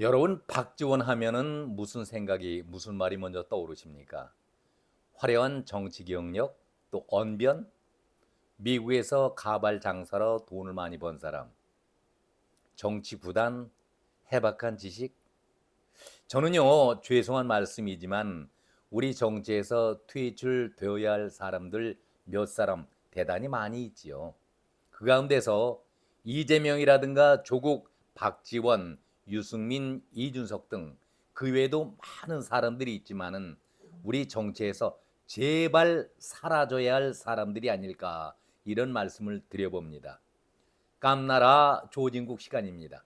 여러분 박지원 하면은 무슨 생각이 무슨 말이 먼저 떠오르십니까? 화려한 정치 경력, 또 언변, 미국에서 가발 장사로 돈을 많이 번 사람, 정치 구단, 해박한 지식. 저는요, 죄송한 말씀이지만 우리 정치에서 퇴출되어야 할 사람들 몇 사람 대단히 많이 있지요. 그 가운데서 이재명이라든가 조국, 박지원, 유승민, 이준석 등 그 외에도 많은 사람들이 있지만은 우리 정치에서 제발 사라져야 할 사람들이 아닐까 이런 말씀을 드려봅니다. 깜나라 조진국 시간입니다.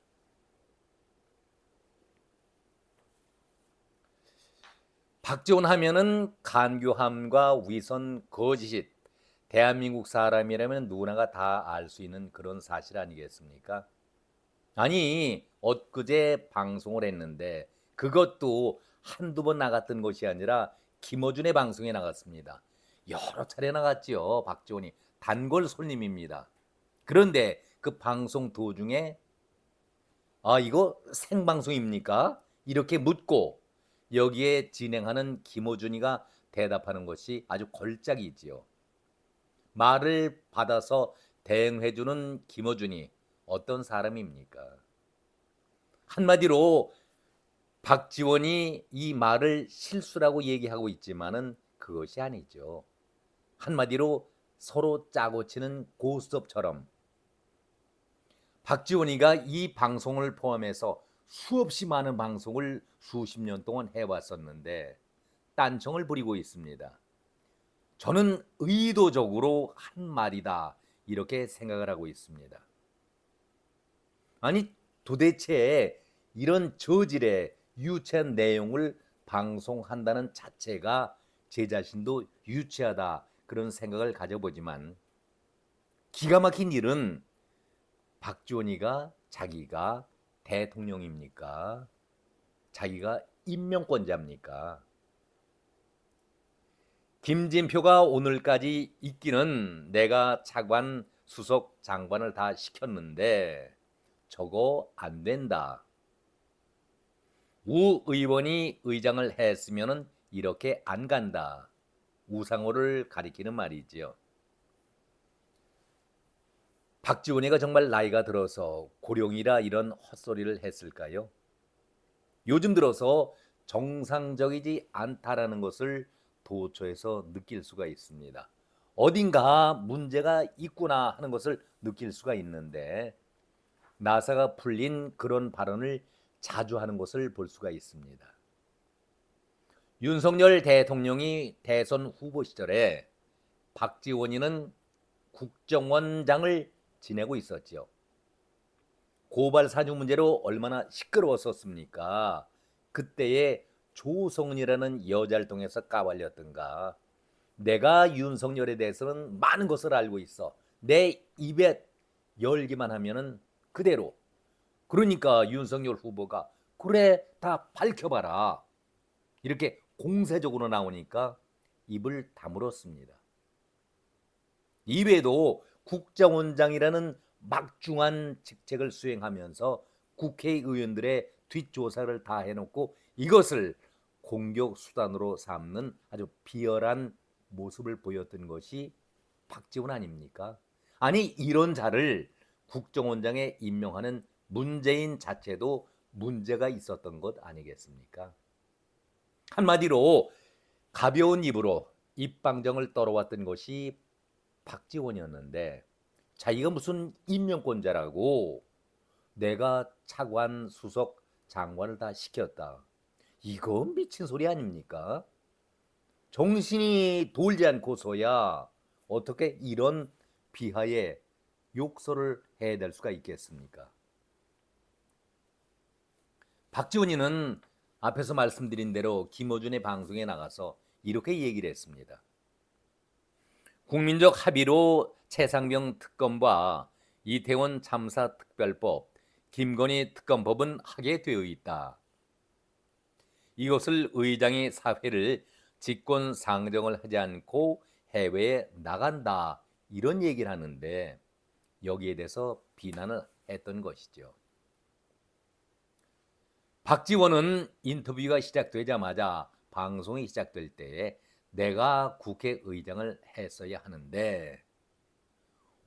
박지원 하면은 간교함과 위선, 거짓, 대한민국 사람이라면 누구나가 다 알 수 있는 그런 사실 아니겠습니까? 아니, 엊그제 방송을 했는데 그것도 한두 번 나갔던 것이 아니라 김어준의 방송에 나갔습니다. 여러 차례 나갔지요. 박지원이 단골 손님입니다. 그런데 그 방송 도중에 이거 생방송입니까? 이렇게 묻고 여기에 진행하는 김어준이가 대답하는 것이 아주 걸작이지요. 말을 받아서 대응해주는 김어준이 어떤 사람입니까? 한마디로 박지원이 이 말을 실수라고 얘기하고 있지만은 그것이 아니죠. 한마디로 서로 짜고 치는 고스톱처럼 박지원이가 이 방송을 포함해서 수없이 많은 방송을 수십 년 동안 해왔었는데 딴청을 부리고 있습니다. 저는 의도적으로 한 말이다 이렇게 생각을 하고 있습니다. 아니 도대체 이런 저질의 유치한 내용을 방송한다는 자체가 제 자신도 유치하다 그런 생각을 가져보지만 기가 막힌 일은 박지원이가 자기가 대통령입니까? 자기가 임명권자입니까? 김진표가 오늘까지 있기는 내가 차관 수석 장관을 다 시켰는데 저거 안 된다. 우 의원이 의장을 했으면 이렇게 안 간다. 우상호를 가리키는 말이지요. 박지원이가 정말 나이가 들어서 고령이라 이런 헛소리를 했을까요? 요즘 들어서 정상적이지 않다라는 것을 도처에서 느낄 수가 있습니다. 어딘가 문제가 있구나 하는 것을 느낄 수가 있는데 나사가 풀린 그런 발언을 자주 하는 것을 볼 수가 있습니다. 윤석열 대통령이 대선 후보 시절에 박지원이는 국정원장을 지내고 있었죠. 고발 사주 문제로 얼마나 시끄러웠었습니까? 그때의 조성이라는 여자를 통해서 까발렸던가. 내가 윤석열에 대해서는 많은 것을 알고 있어. 내 입에 열기만 하면은 그대로. 그러니까 윤석열 후보가 그래 다 밝혀봐라. 이렇게 공세적으로 나오니까 입을 다물었습니다. 이외에도 국정원장이라는 막중한 직책을 수행하면서 국회의원들의 뒷조사를 다 해놓고 이것을 공격 수단으로 삼는 아주 비열한 모습을 보였던 것이 박지원 아닙니까? 아니 이런 자를 국정원장에 임명하는 문재인 자체도 문제가 있었던 것 아니겠습니까? 한마디로 가벼운 입으로 입방정을 떨어왔던 것이 박지원이었는데 자기가 무슨 임명권자라고 내가 차관 수석 장관을 다 시켰다. 이거 미친 소리 아닙니까? 정신이 돌지 않고서야 어떻게 이런 비하에 욕설을 해야 될 수가 있겠습니까? 박지원이는 앞에서 말씀드린 대로 김어준의 방송에 나가서 이렇게 얘기를 했습니다. 국민적 합의로 최상병 특검과 이태원 참사 특별법, 김건희 특검법은 하게 되어 있다. 이것을 의장이 사회를 직권 상정을 하지 않고 해외에 나간다. 이런 얘기를 하는데 여기에 대해서 비난을 했던 것이죠. 박지원은 인터뷰가 시작되자마자 방송이 시작될 때에 내가 국회의장을 했어야 하는데,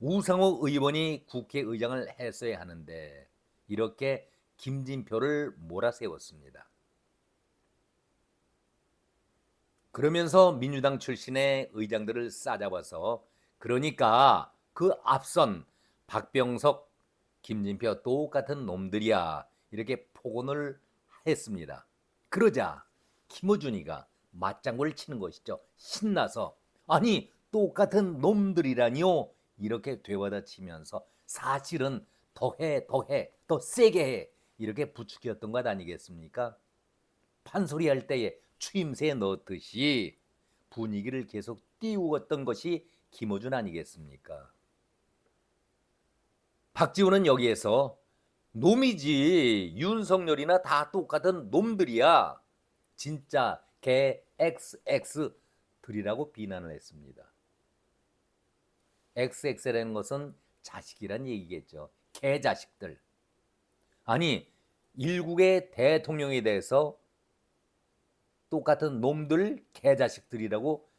우상호 의원이 국회의장을 했어야 하는데, 이렇게 김진표를 몰아세웠습니다. 그러면서 민주당 출신의 의장들을 싸잡아서, 그러니까 그 앞선 박병석, 김진표 똑같은 놈들이야, 이렇게 폭언을 했습니다. 그러자 김어준이가 맞장구를 치는 것이죠. 신나서, 아니 똑같은 놈들이라니요, 이렇게 되받아치면서 사실은 더해 더 세게 해, 이렇게 부추겼던 것 아니겠습니까? 판소리할 때에 추임새 넣듯이 분위기를 계속 띄우었던 것이 김어준 아니겠습니까? 박지원은 여기에서 놈이지, 윤석열이나 다 똑같은 놈들이야, 진짜 개 XX들이라고 비난을 했습니다. XX라는 것은 자식이란 얘기겠죠. 개자식들. 아니, 일국의 대통령에 대해서 똑같은 놈들, 개자식들이라고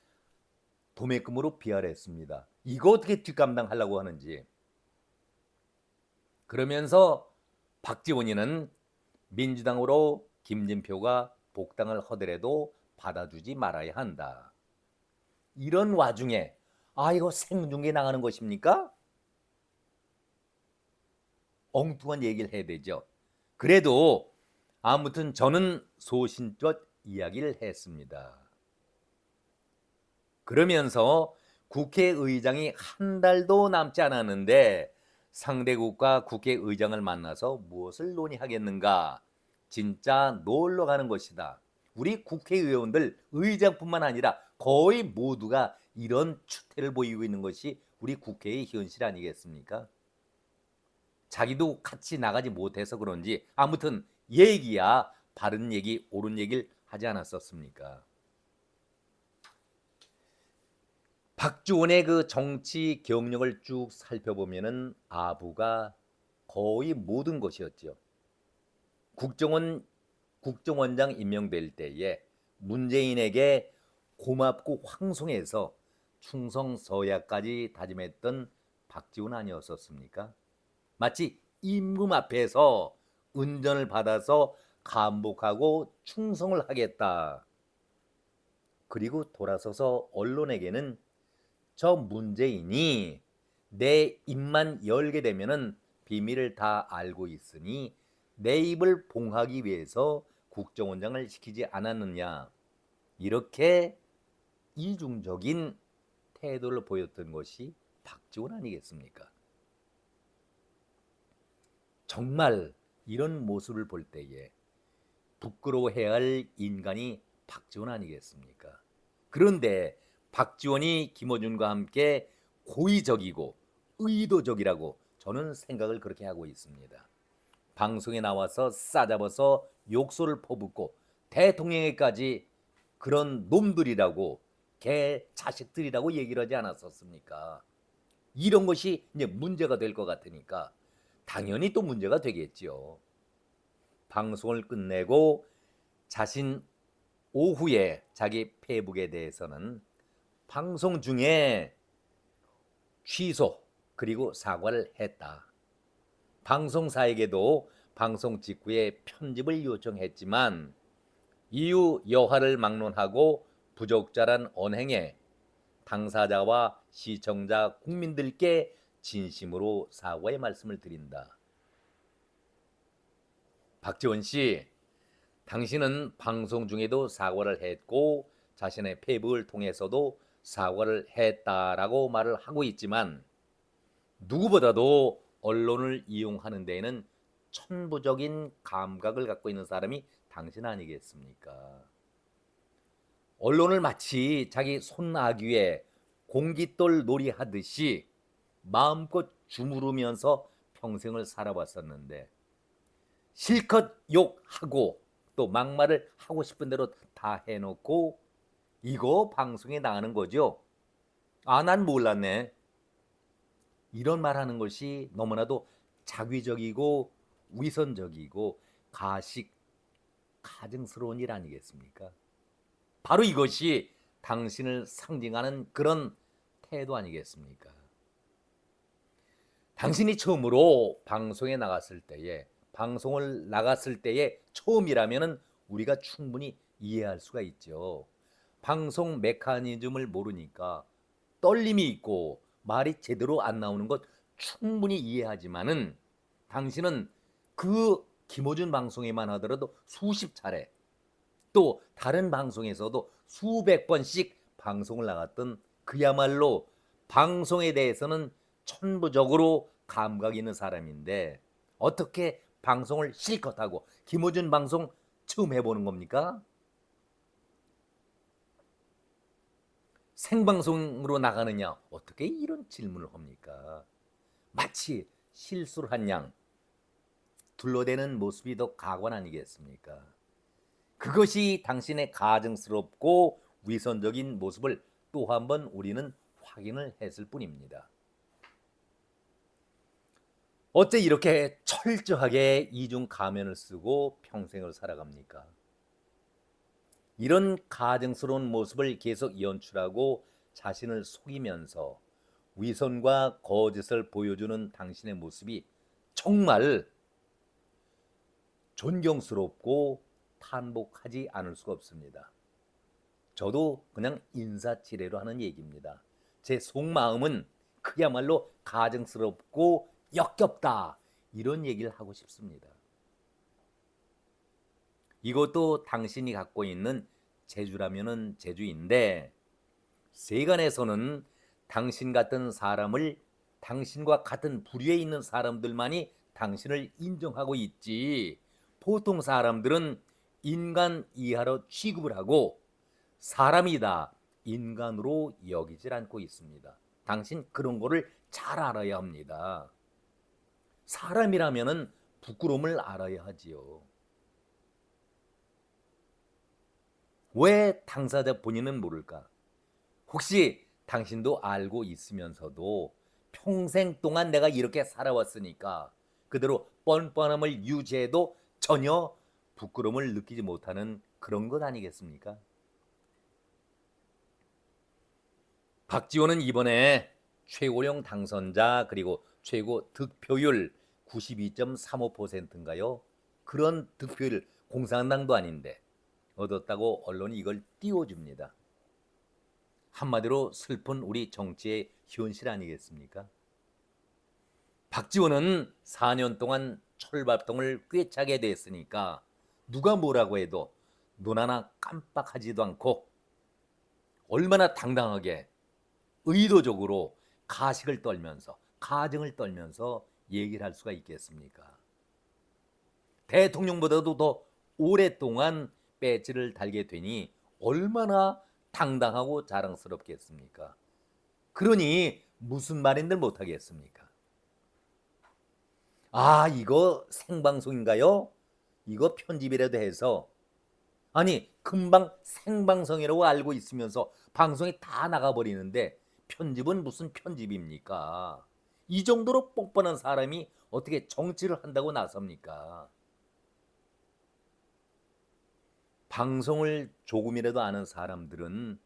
도매금으로 비하를 했습니다. 이거 어떻게 뒷감당하려고 하는지. 그러면서 박지원이는 민주당으로 김진표가 복당을 하더라도 받아주지 말아야 한다. 이런 와중에 이거 생중계 나가는 것입니까? 엉뚱한 얘기를 해야 되죠. 그래도 아무튼 저는 소신껏 이야기를 했습니다. 그러면서 국회의장이 한 달도 남지 않았는데 상대국과 국회의장을 만나서 무엇을 논의하겠는가? 진짜 놀러 가는 것이다. 우리 국회의원들, 의장뿐만 아니라 거의 모두가 이런 추태를 보이고 있는 것이 우리 국회의 현실 아니겠습니까? 자기도 같이 나가지 못해서 그런지 아무튼 얘기야 바른 얘기, 옳은 얘기를 하지 않았었습니까? 박지원의 그 정치 경력을 쭉 살펴보면은 아부가 거의 모든 것이었죠. 국정원장 임명될 때에 문재인에게 고맙고 황송해서 충성서야까지 다짐했던 박지원 아니었었습니까? 마치 임금 앞에서 은전을 받아서 감복하고 충성을 하겠다. 그리고 돌아서서 언론에게는 저 문재인이 내 입만 열게 되면은 비밀을 다 알고 있으니 내 입을 봉하기 위해서 국정원장을 시키지 않았느냐, 이렇게 이중적인 태도를 보였던 것이 박지원 아니겠습니까? 정말 이런 모습을 볼 때에 부끄러워해야 할 인간이 박지원 아니겠습니까? 그런데 박지원이 김어준과 함께 고의적이고 의도적이라고 저는 생각을 그렇게 하고 있습니다. 방송에 나와서 싸잡아서 욕설을 퍼붓고 대통령에까지 그런 놈들이라고, 개 자식들이라고 얘기를 하지 않았었습니까? 이런 것이 이제 문제가 될 것 같으니까 당연히 또 문제가 되겠지요. 방송을 끝내고 자신 오후에 자기 페이북에 대해서는 방송 중에 취소 그리고 사과를 했다. 방송사에게도 방송 직후에 편집을 요청했지만 이후 여하를 막론하고 부적절한 언행에 당사자와 시청자 국민들께 진심으로 사과의 말씀을 드린다. 박지원 씨, 당신은 방송 중에도 사과를 했고 자신의 페이북을 통해서도 사과를 했다라고 말을 하고 있지만 누구보다도 언론을 이용하는 데에는 천부적인 감각을 갖고 있는 사람이 당신 아니겠습니까? 언론을 마치 자기 손아귀에 공깃돌 놀이 하듯이 마음껏 주무르면서 평생을 살아왔었는데 실컷 욕하고 또 막말을 하고 싶은 대로 다 해놓고 이거 방송에 나가는 거죠. 난 몰랐네. 이런 말하는 것이 너무나도 자기적이고 위선적이고 가식 가증스러운 일 아니겠습니까? 바로 이것이 당신을 상징하는 그런 태도 아니겠습니까? 당신이 처음으로 방송을 나갔을 때의 처음이라면은 우리가 충분히 이해할 수가 있죠. 방송 메커니즘을 모르니까 떨림이 있고 말이 제대로 안 나오는 것 충분히 이해하지만은 당신은 그 김어준 방송에만 하더라도 수십 차례, 또 다른 방송에서도 수백 번씩 방송을 나갔던 그야말로 방송에 대해서는 천부적으로 감각이 있는 사람인데 어떻게 방송을 실컷 하고 김어준 방송 처음 해보는 겁니까? 생방송으로 나가느냐? 어떻게 이런 질문을 합니까? 마치 실수를 한 양 둘러대는 모습이 더 가관 아니겠습니까? 그것이 당신의 가증스럽고 위선적인 모습을 또 한 번 우리는 확인을 했을 뿐입니다. 어째 이렇게 철저하게 이중 가면을 쓰고 평생을 살아갑니까? 이런 가증스러운 모습을 계속 연출하고 자신을 속이면서 위선과 거짓을 보여주는 당신의 모습이 정말 존경스럽고 탄복하지 않을 수가 없습니다. 저도 그냥 인사치레로 하는 얘기입니다. 제 속마음은 그야말로 가증스럽고 역겹다 이런 얘기를 하고 싶습니다. 이것도 당신이 갖고 있는 재주라면은 재주인데 세간에서는 당신 같은 사람을 당신과 같은 부류에 있는 사람들만이 당신을 인정하고 있지 보통 사람들은 인간 이하로 취급을 하고 사람이다 인간으로 여기질 않고 있습니다. 당신 그런 거를 잘 알아야 합니다. 사람이라면은 부끄러움을 알아야 하지요. 왜 당사자 본인은 모를까? 혹시 당신도 알고 있으면서도 평생 동안 내가 이렇게 살아왔으니까 그대로 뻔뻔함을 유지해도 전혀 부끄러움을 느끼지 못하는 그런 것 아니겠습니까? 박지원은 이번에 최고령 당선자 그리고 최고 득표율 92.35%인가요? 그런 득표율 공산당도 아닌데 얻었다고 언론이 이걸 띄워줍니다. 한마디로 슬픈 우리 정치의 현실 아니겠습니까? 박지원은 4년 동안 철밥통을 꿰차게 됐으니까 누가 뭐라고 해도 눈 하나 깜빡하지도 않고 얼마나 당당하게 의도적으로 가식을 떨면서 가정을 떨면서 얘기를 할 수가 있겠습니까? 대통령보다도 더 오랫동안 배지를 달게 되니 얼마나 당당하고 자랑스럽겠습니까? 그러니 무슨 말인들 못하겠습니까? 아, 이거 생방송인가요? 이거 편집이라도 해서 아니 금방 생방송이라고 알고 있으면서 방송이 다 나가버리는데 편집은 무슨 편집입니까? 이 정도로 뻔뻔한 사람이 어떻게 정치를 한다고 나섭니까? 방송을 조금이라도 아는 사람들은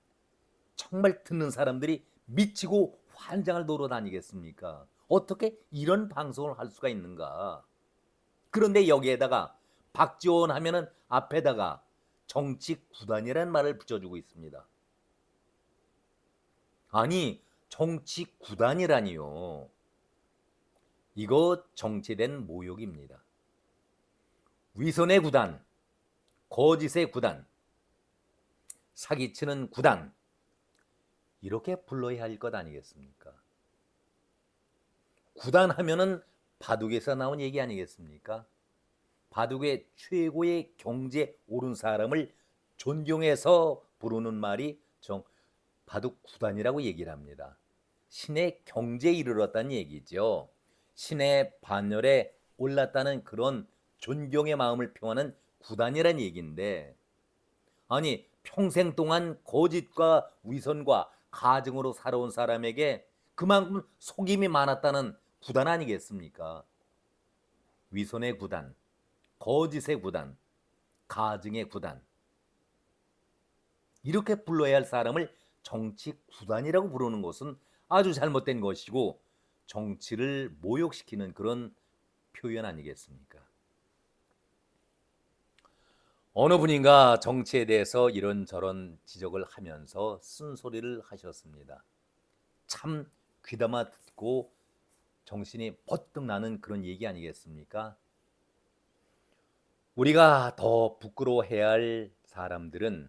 정말 듣는 사람들이 미치고 환장을 돌아다니겠습니까? 어떻게 이런 방송을 할 수가 있는가? 그런데 여기에다가 박지원 하면은 앞에다가 정치 구단이라는 말을 붙여주고 있습니다. 아니 정치 구단이라니요. 이거 정치된 모욕입니다. 위선의 구단, 거짓의 구단, 사기치는 구단 이렇게 불러야 할 것 아니겠습니까? 구단 하면은 바둑에서 나온 얘기 아니겠습니까? 바둑의 최고의 경지에 오른 사람을 존경해서 부르는 말이 바둑 구단이라고 얘기를 합니다. 신의 경지에 이르렀다는 얘기죠. 신의 반열에 올랐다는 그런 존경의 마음을 표하는 구단이라는 얘기인데 아니 평생 동안 거짓과 위선과 가증으로 살아온 사람에게 그만큼 속임이 많았다는 구단 아니겠습니까? 위선의 구단, 거짓의 구단, 가증의 구단, 이렇게 불러야 할 사람을 정치 구단이라고 부르는 것은 아주 잘못된 것이고 정치를 모욕시키는 그런 표현 아니겠습니까? 어느 분인가 정치에 대해서 이런저런 지적을 하면서 쓴소리를 하셨습니다. 참 귀담아 듣고 정신이 버뜩 나는 그런 얘기 아니겠습니까? 우리가 더 부끄러워해야 할 사람들은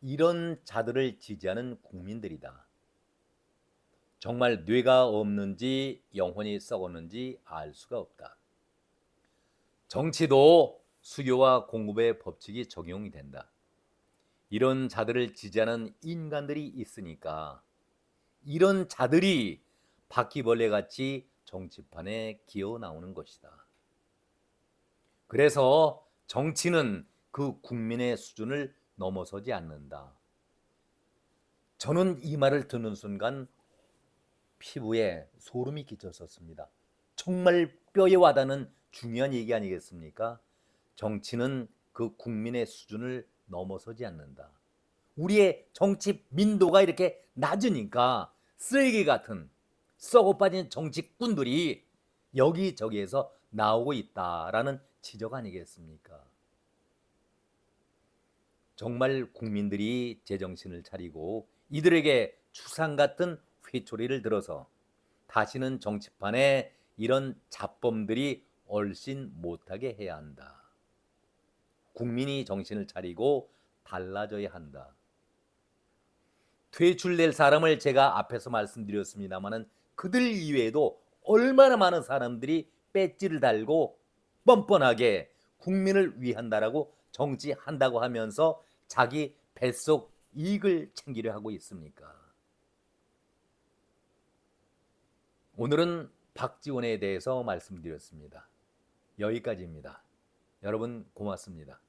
이런 자들을 지지하는 국민들이다. 정말 뇌가 없는지 영혼이 썩었는지 알 수가 없다. 정치도 수요와 공급의 법칙이 적용이 된다. 이런 자들을 지지하는 인간들이 있으니까 이런 자들이 바퀴벌레같이 정치판에 기어 나오는 것이다. 그래서 정치는 그 국민의 수준을 넘어서지 않는다. 저는 이 말을 듣는 순간 피부에 소름이 끼쳤었습니다. 정말 뼈에 와닿는 중요한 얘기 아니겠습니까? 정치는 그 국민의 수준을 넘어서지 않는다. 우리의 정치 민도가 이렇게 낮으니까 쓰레기 같은 썩어 빠진 정치꾼들이 여기저기에서 나오고 있다라는 지적 아니겠습니까? 정말 국민들이 제정신을 차리고 이들에게 추상 같은 회초리를 들어서 다시는 정치판에 이런 잡범들이 얼씬 못하게 해야 한다. 국민이 정신을 차리고 달라져야 한다. 퇴출될 사람을 제가 앞에서 말씀드렸습니다마는 그들 이외에도 얼마나 많은 사람들이 배지를 달고 뻔뻔하게 국민을 위한다라고 정치한다고 하면서 자기 뱃속 이익을 챙기려 하고 있습니까? 오늘은 박지원에 대해서 말씀드렸습니다. 여기까지입니다. 여러분 고맙습니다.